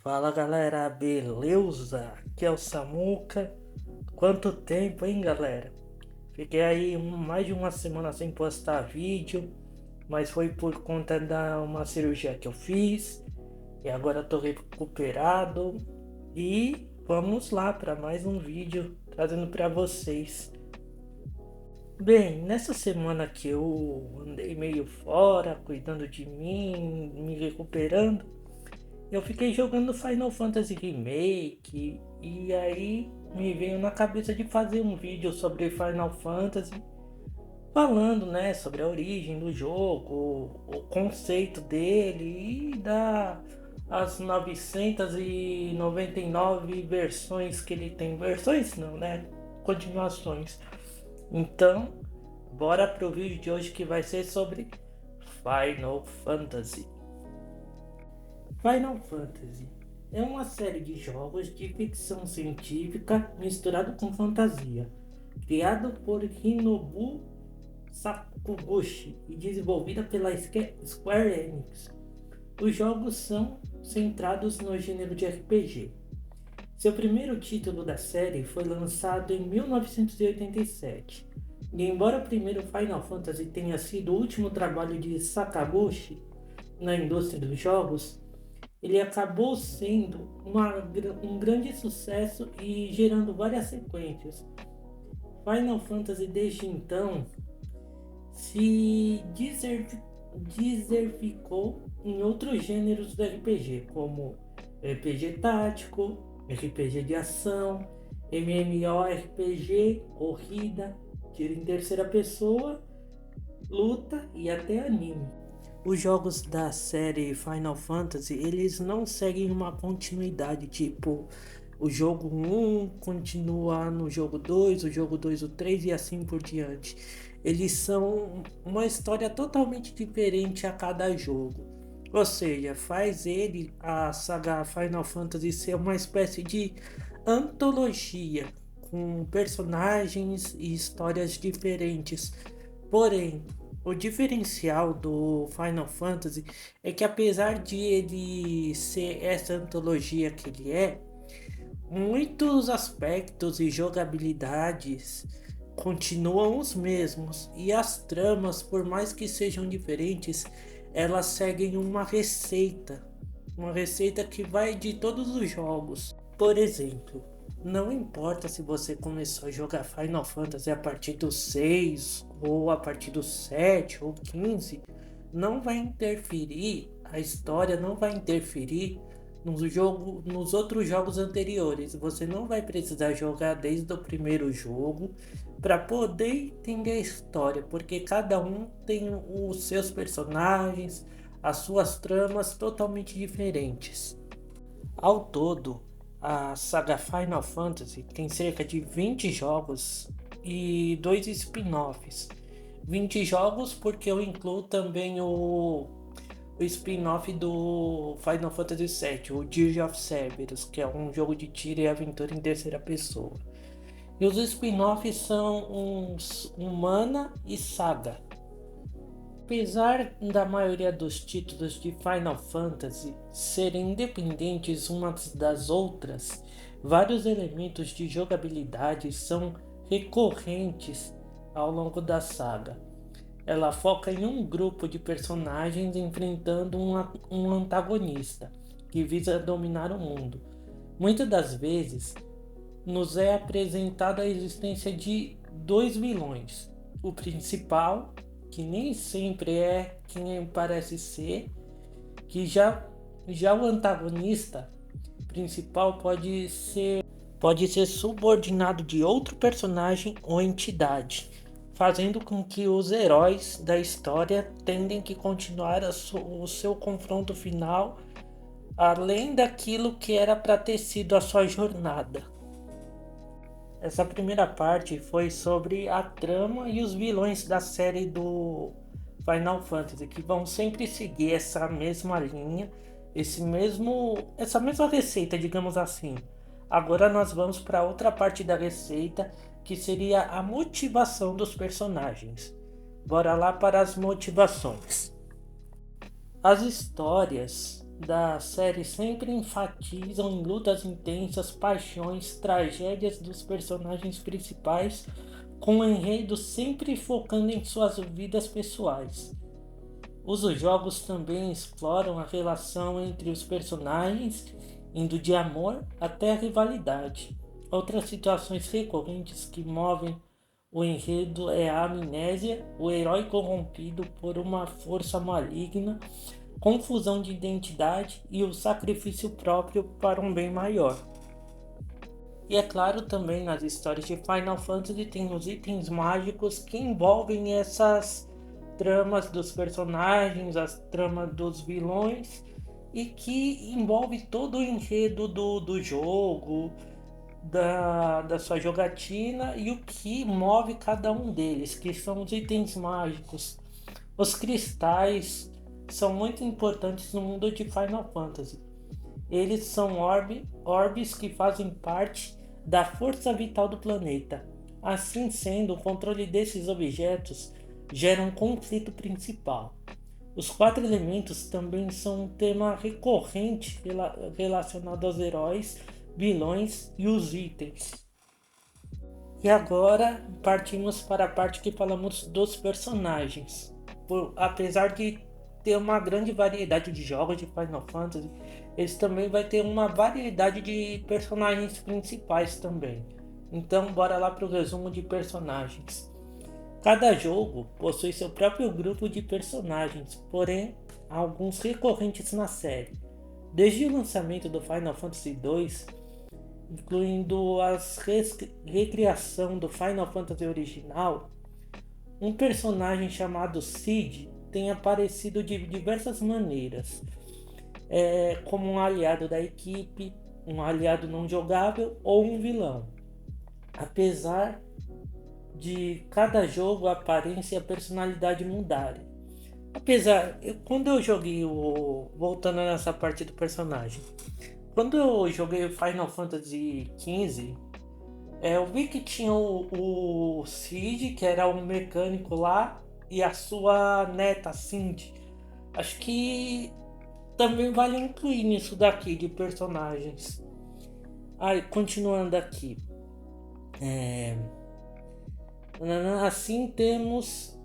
Fala galera, beleza? Aqui é o Samuca. Quanto tempo, hein, galera? Fiquei aí mais de uma semana sem postar vídeo, mas foi por conta da uma cirurgia que eu fiz e agora tô recuperado e vamos lá para mais um vídeo trazendo para vocês. Bem, nessa semana que eu andei meio fora, cuidando de mim, me recuperando, eu fiquei jogando Final Fantasy Remake e aí me veio na cabeça de fazer um vídeo sobre Final Fantasy, falando, né, sobre a origem do jogo, o conceito dele e as 999 versões que ele tem. Versões não, né? Continuações. Então, bora pro vídeo de hoje que vai ser sobre Final Fantasy. Final Fantasy é uma série de jogos de ficção científica misturado com fantasia, criado por Hinobu Sakuguchi e desenvolvida pela Square Enix. Os jogos são centrados no gênero de RPG. Seu primeiro título da série foi lançado em 1987, e embora o primeiro Final Fantasy tenha sido o último trabalho de Sakaguchi na indústria dos jogos, ele acabou sendo um grande sucesso e gerando várias sequências. Final Fantasy desde então se diversificou em outros gêneros do RPG, como RPG tático, RPG de ação, MMORPG, corrida, tiro em terceira pessoa, luta e até anime. Os jogos da série Final Fantasy, eles não seguem uma continuidade, tipo, o jogo 1 continua no jogo 2, o jogo 2 o 3 e assim por diante. Eles são uma história totalmente diferente a cada jogo. Ou seja, faz a saga Final Fantasy, ser uma espécie de antologia, com personagens e histórias diferentes. Porém, o diferencial do Final Fantasy é que, apesar de ele ser essa antologia que ele é, muitos aspectos e jogabilidades continuam os mesmos, e as tramas, por mais que sejam diferentes, elas seguem uma receita que vai de todos os jogos. Por exemplo, não importa se você começou a jogar Final Fantasy a partir do 6 ou a partir do 7 ou 15, não vai interferir, a história não vai interferir nos outros jogos anteriores. Você não vai precisar jogar desde o primeiro jogo para poder entender a história, porque cada um tem os seus personagens, as suas tramas totalmente diferentes. Ao todo, a saga Final Fantasy tem cerca de 20 jogos e 2 spin-offs. 20 jogos porque eu incluo também o spin-off do Final Fantasy VII, o Dirge of Cerberus, que é um jogo de tiro e aventura em terceira pessoa. E os spin-offs são Mana e Saga. Apesar da maioria dos títulos de Final Fantasy serem independentes umas das outras, vários elementos de jogabilidade são recorrentes ao longo da saga. Ela foca em um grupo de personagens enfrentando um antagonista que visa dominar o mundo. Muitas das vezes, nos é apresentada a existência de dois vilões: o principal, que nem sempre é quem parece ser, que já o antagonista principal pode ser subordinado de outro personagem ou entidade, fazendo com que os heróis da história tendem que continuar o seu confronto final além daquilo que era para ter sido a sua jornada. Essa primeira parte foi sobre a trama e os vilões da série do Final Fantasy, que vão sempre seguir essa mesma linha, essa mesma receita, digamos assim. Agora nós vamos para outra parte da receita, que seria a motivação dos personagens. Bora lá para as motivações. As histórias da série sempre enfatizam em lutas intensas, paixões, tragédias dos personagens principais, com o enredo sempre focando em suas vidas pessoais. Os jogos também exploram a relação entre os personagens, indo de amor até a rivalidade. Outras situações recorrentes que movem o enredo é a amnésia, o herói corrompido por uma força maligna, confusão de identidade e o sacrifício próprio para um bem maior. E é claro, também nas histórias de Final Fantasy tem os itens mágicos que envolvem essas tramas dos personagens, as tramas dos vilões, e que envolve todo o enredo do jogo, da sua jogatina e o que move cada um deles, que são os itens mágicos. Os cristais são muito importantes no mundo de Final Fantasy. Eles são orbes que fazem parte da força vital do planeta. Assim sendo, o controle desses objetos gera um conflito principal. Os 4 elementos também são um tema recorrente relacionado aos heróis, vilões e os itens. E agora partimos para a parte que falamos dos personagens. Apesar de ter uma grande variedade de jogos de Final Fantasy, eles também vai ter uma variedade de personagens principais também. Então bora lá para o resumo de personagens. Cada jogo possui seu próprio grupo de personagens, porém há alguns recorrentes na série. Desde o lançamento do Final Fantasy II, incluindo a recriação do Final Fantasy original, um personagem chamado Cid tem aparecido de diversas maneiras, como um aliado da equipe, um aliado não jogável ou um vilão. Apesar de cada jogo a aparência e a personalidade mudarem. Quando eu joguei voltando nessa parte do personagem, quando eu joguei o Final Fantasy XV, eu vi que tinha o Cid, que era um mecânico lá, e a sua neta Cindy. Acho que também vale incluir nisso daqui de personagens. Aí, continuando aqui. Assim temos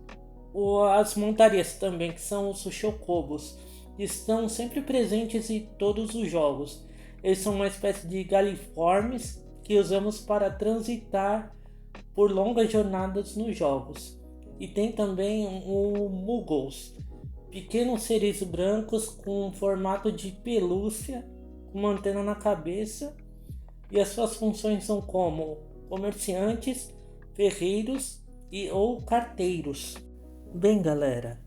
as montarias também, que são os Chocobos. Estão sempre presentes em todos os jogos. Eles são uma espécie de galiformes que usamos para transitar por longas jornadas nos jogos. E tem também o Muggles, pequenos seres brancos com formato de pelúcia, com uma antena na cabeça, e as suas funções são como comerciantes, ferreiros ou carteiros. Bem, galera,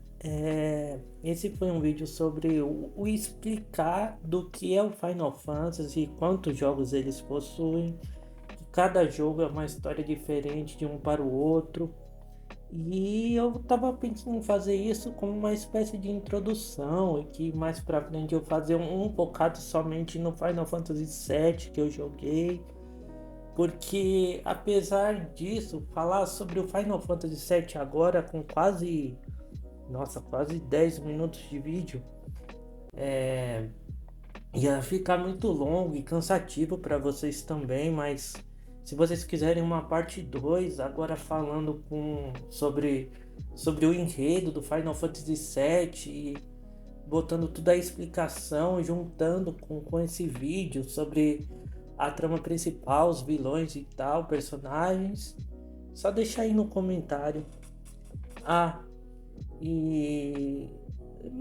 esse foi um vídeo sobre o explicar do que é o Final Fantasy, quantos jogos eles possuem. Cada jogo é uma história diferente de um para o outro. E eu tava pensando em fazer isso como uma espécie de introdução, e que mais pra frente eu fazer um focado somente no Final Fantasy VII que eu joguei. Porque apesar disso, falar sobre o Final Fantasy VII agora com quase 10 minutos de vídeo ia ficar muito longo e cansativo para vocês também, mas se vocês quiserem uma parte 2 agora falando sobre o enredo do Final Fantasy VII e botando toda a explicação, juntando com esse vídeo sobre a trama principal, os vilões e tal, personagens, só deixa aí no comentário. E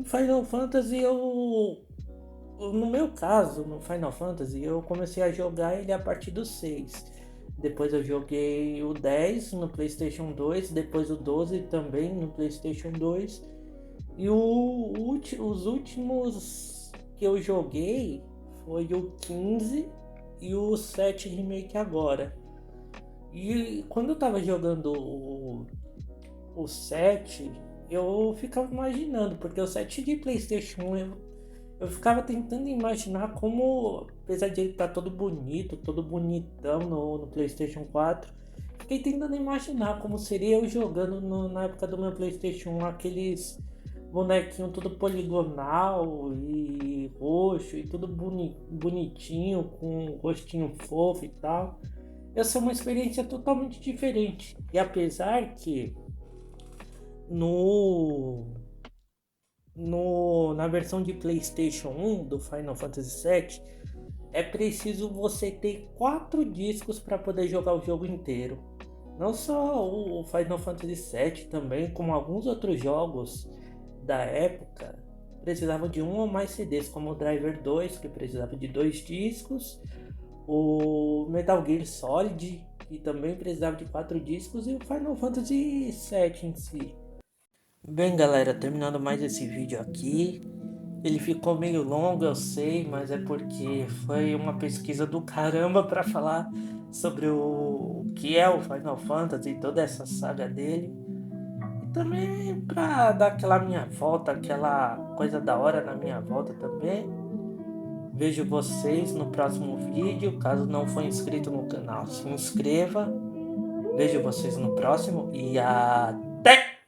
Final Fantasy no meu caso, no Final Fantasy, eu comecei a jogar ele a partir do 6. Depois eu joguei o 10 no PlayStation 2, depois o 12 também no PlayStation 2. E os últimos que eu joguei foi o 15 e o 7 Remake agora. E quando eu tava jogando o 7, eu ficava imaginando, porque o 7 de PlayStation 1 eu ficava tentando imaginar como, apesar de ele estar todo bonito, todo bonitão no PlayStation 4, fiquei tentando imaginar como seria eu jogando na época do meu PlayStation 1 aqueles bonequinho tudo poligonal e roxo e tudo bonitinho, com um rostinho fofo e tal. Essa é uma experiência totalmente diferente. E apesar que no, na versão de PlayStation 1 do Final Fantasy VII, é preciso você ter 4 discos para poder jogar o jogo inteiro. Não só o Final Fantasy VII também, como alguns outros jogos da época, precisavam de um ou mais CDs, como o Driver 2, que precisava de 2 discos, o Metal Gear Solid, que também precisava de 4 discos, e o Final Fantasy VII em si. Bem, galera, terminando mais esse vídeo aqui. Ele ficou meio longo, eu sei, mas é porque foi uma pesquisa do caramba para falar sobre o que é o Final Fantasy e toda essa saga dele. E também para dar aquela minha volta, aquela coisa da hora na minha volta também. Vejo vocês no próximo vídeo. Caso não for inscrito no canal, se inscreva. Vejo vocês no próximo e até!